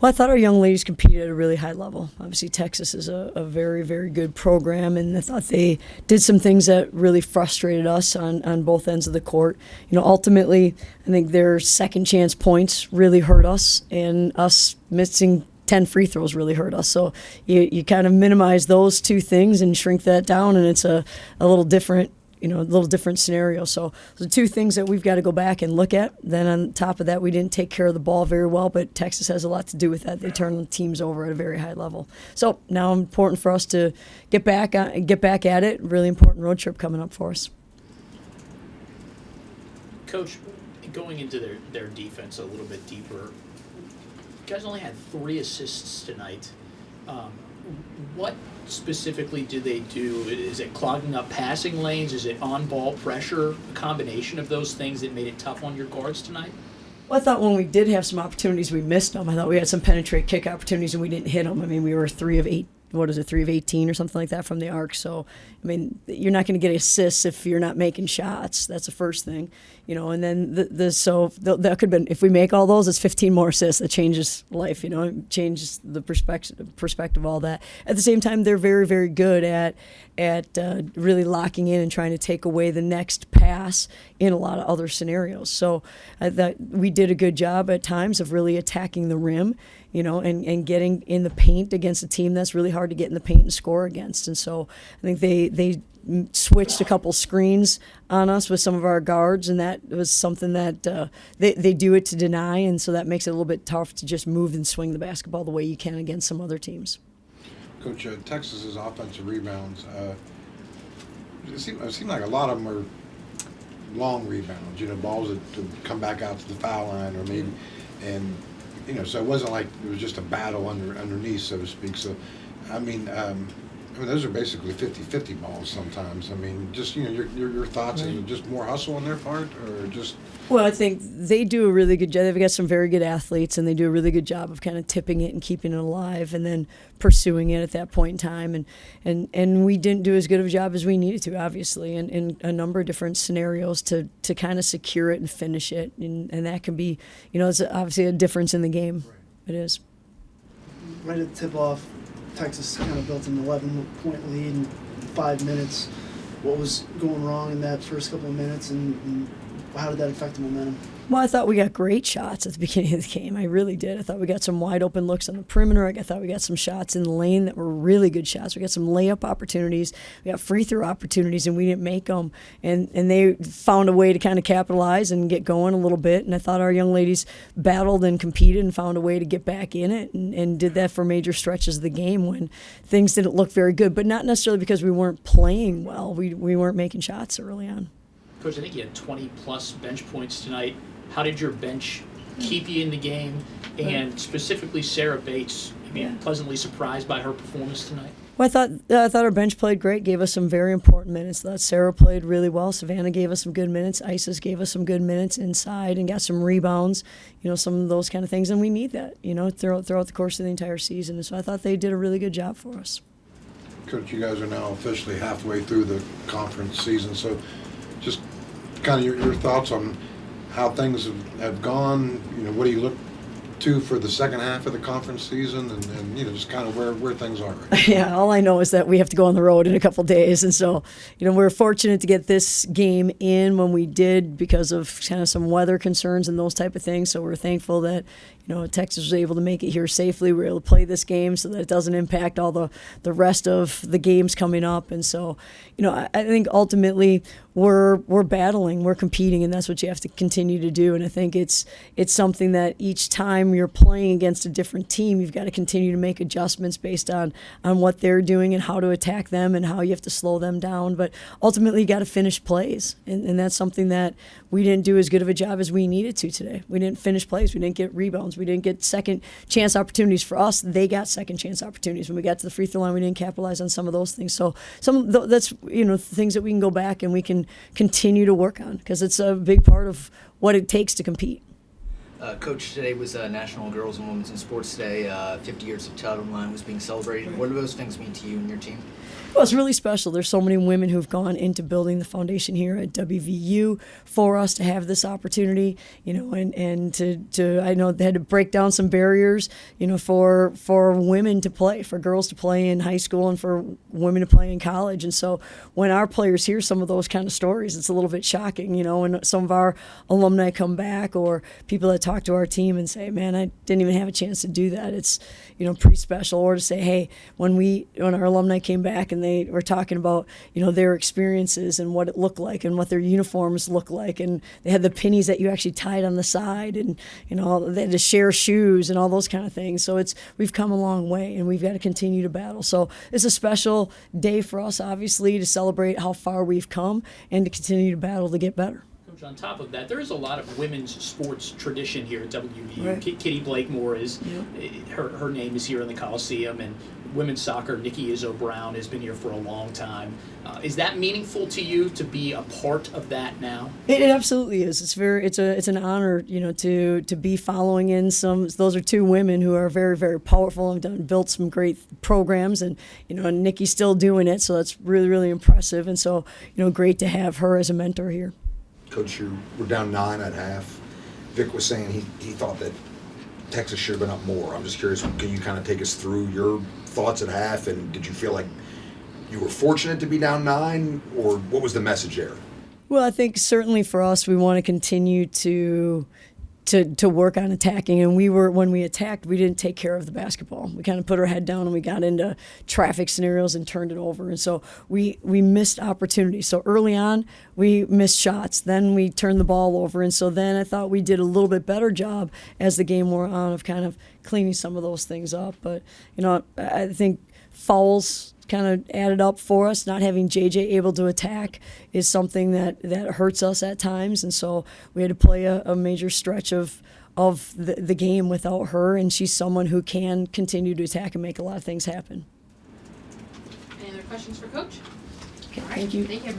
Well, I thought our young ladies competed at a really high level. Obviously, Texas is a very, very good program, and I thought they did some things that really frustrated us on both ends of the court. Ultimately, I think their second chance points really hurt us, and us missing 10 free throws really hurt us. So you kind of minimize those two things and shrink that down, and it's a little different. A little different scenario. So the two things that we've got to go back and look at. Then on top of that, we didn't take care of the ball very well, but Texas has a lot to do with that. They turn teams over at a very high level. So now important for us to get back at it. Really important road trip coming up for us. Coach, going into their defense a little bit deeper, you guys only had 3 assists tonight. What specifically do they do? Is it clogging up passing lanes? Is it on-ball pressure? A combination of those things that made it tough on your guards tonight? Well, I thought when we did have some opportunities, we missed them. I thought we had some penetrate kick opportunities and we didn't hit them. I mean, we were 3 of 18 or something like that from the arc. So, I mean, you're not going to get assists if you're not making shots. That's the first thing, and then that could have been, if we make all those, it's 15 more assists. That changes life, it changes the perspective, all that. At the same time, they're very, very good at really locking in and trying to take away the next pass in a lot of other scenarios. So I thought we did a good job at times of really attacking the rim, and getting in the paint against a team that's really hard to get in the paint and score against. And so I think they switched a couple screens on us with some of our guards, and that was something that they do it to deny, and so that makes it a little bit tough to just move and swing the basketball the way you can against some other teams. Coach, Texas's offensive rebounds, it seemed like a lot of them are long rebounds, balls that come back out to the foul line or maybe, and so it wasn't like it was just a battle underneath, so to speak. So, I mean, those are basically 50-50 balls sometimes. I mean, just, your thoughts, right. Is it just more hustle on their part or just? Well, I think they do a really good job. They've got some very good athletes, and they do a really good job of kind of tipping it and keeping it alive and then pursuing it at that point in time. And we didn't do as good of a job as we needed to, obviously, in a number of different scenarios to kind of secure it and finish it. And that can be, it's obviously a difference in the game. Right. It is. Right at the tip-off, Texas kind of built an 11-point lead in 5 minutes. What was going wrong in that first couple of minutes, and how did that affect the momentum? Well, I thought we got great shots at the beginning of the game. I really did. I thought we got some wide open looks on the perimeter. I thought we got some shots in the lane that were really good shots. We got some layup opportunities. We got free throw opportunities, and we didn't make them. And they found a way to kind of capitalize and get going a little bit. And I thought our young ladies battled and competed and found a way to get back in it and did that for major stretches of the game when things didn't look very good, but not necessarily because we weren't playing well. We weren't making shots early on. Coach, I think you had 20-plus bench points tonight. How did your bench keep you in the game? And specifically Sarah Bates, pleasantly surprised by her performance tonight? Well, I thought our bench played great, gave us some very important minutes. I thought Sarah played really well. Savannah gave us some good minutes. Isis gave us some good minutes inside and got some rebounds, some of those kind of things. And we need that, throughout the course of the entire season. And so I thought they did a really good job for us. Coach, you guys are now officially halfway through the conference season, so just kind of your thoughts on how things have gone. What do you look to for the second half of the conference season, and just kind of where things are right now? Yeah, all I know is that we have to go on the road in a couple of days, and so we're fortunate to get this game in when we did because of kind of some weather concerns and those type of things. So we're thankful that Texas was able to make it here safely. We were able to play this game so that it doesn't impact all the rest of the games coming up. And so, I think ultimately we're battling, we're competing, and that's what you have to continue to do. And I think it's something that each time you're playing against a different team, you've got to continue to make adjustments based on what they're doing and how to attack them and how you have to slow them down. But ultimately, you got to finish plays, and that's something that we didn't do as good of a job as we needed to today. We didn't finish plays. We didn't get rebounds. We didn't get second chance opportunities for us. They got second chance opportunities. When we got to the free throw line, we didn't capitalize on some of those things. So that's things that we can go back and we can continue to work on because it's a big part of what it takes to compete. Coach, today was National Girls and Women's in Sports Day. 50 years of Title IX was being celebrated. What do those things mean to you and your team? Well, it's really special. There's so many women who've gone into building the foundation here at WVU for us to have this opportunity, and to I know they had to break down some barriers, for women to play, for girls to play in high school and for women to play in college. And so when our players hear some of those kind of stories, it's a little bit shocking, when some of our alumni come back or people that talk to our team and say, man, I didn't even have a chance to do that. It's, pretty special. Or to say, hey, when our alumni came back and they were talking about, their experiences and what it looked like and what their uniforms looked like. And they had the pennies that you actually tied on the side and, they had to share shoes and all those kind of things. So we've come a long way and we've got to continue to battle. So it's a special day for us, obviously, to celebrate how far we've come and to continue to battle to get better. Coach, on top of that, there is a lot of women's sports tradition here at WVU. Right. Kitty Blakemore is, her name is here in the Coliseum, and women's soccer, Nikki Izzo-Brown has been here for a long time. Is that meaningful to you to be a part of that now? It absolutely is. It's an honor, to be following in some. Those are two women who are very, very powerful and built some great programs, and and Nikki's still doing it, so that's really, really impressive. And so great to have her as a mentor here. Coach, you were down 9 at half. Vic was saying he thought that Texas should have been up more. I'm just curious, can you kind of take us through your thoughts at half, and did you feel like you were fortunate to be down 9, or what was the message there? Well, I think certainly for us, we want to continue to work on attacking, and when we attacked, we didn't take care of the basketball. We kind of put our head down and we got into traffic scenarios and turned it over, and so we missed opportunities. So early on, we missed shots. Then we turned the ball over, and so then I thought we did a little bit better job as the game wore on of kind of cleaning some of those things up. But I think fouls kind of added up for us. Not having JJ able to attack is something that hurts us at times, and so we had to play a major stretch of the game without her, and she's someone who can continue to attack and make a lot of things happen. Any other questions for Coach? Okay, All right, thank you. Thank you.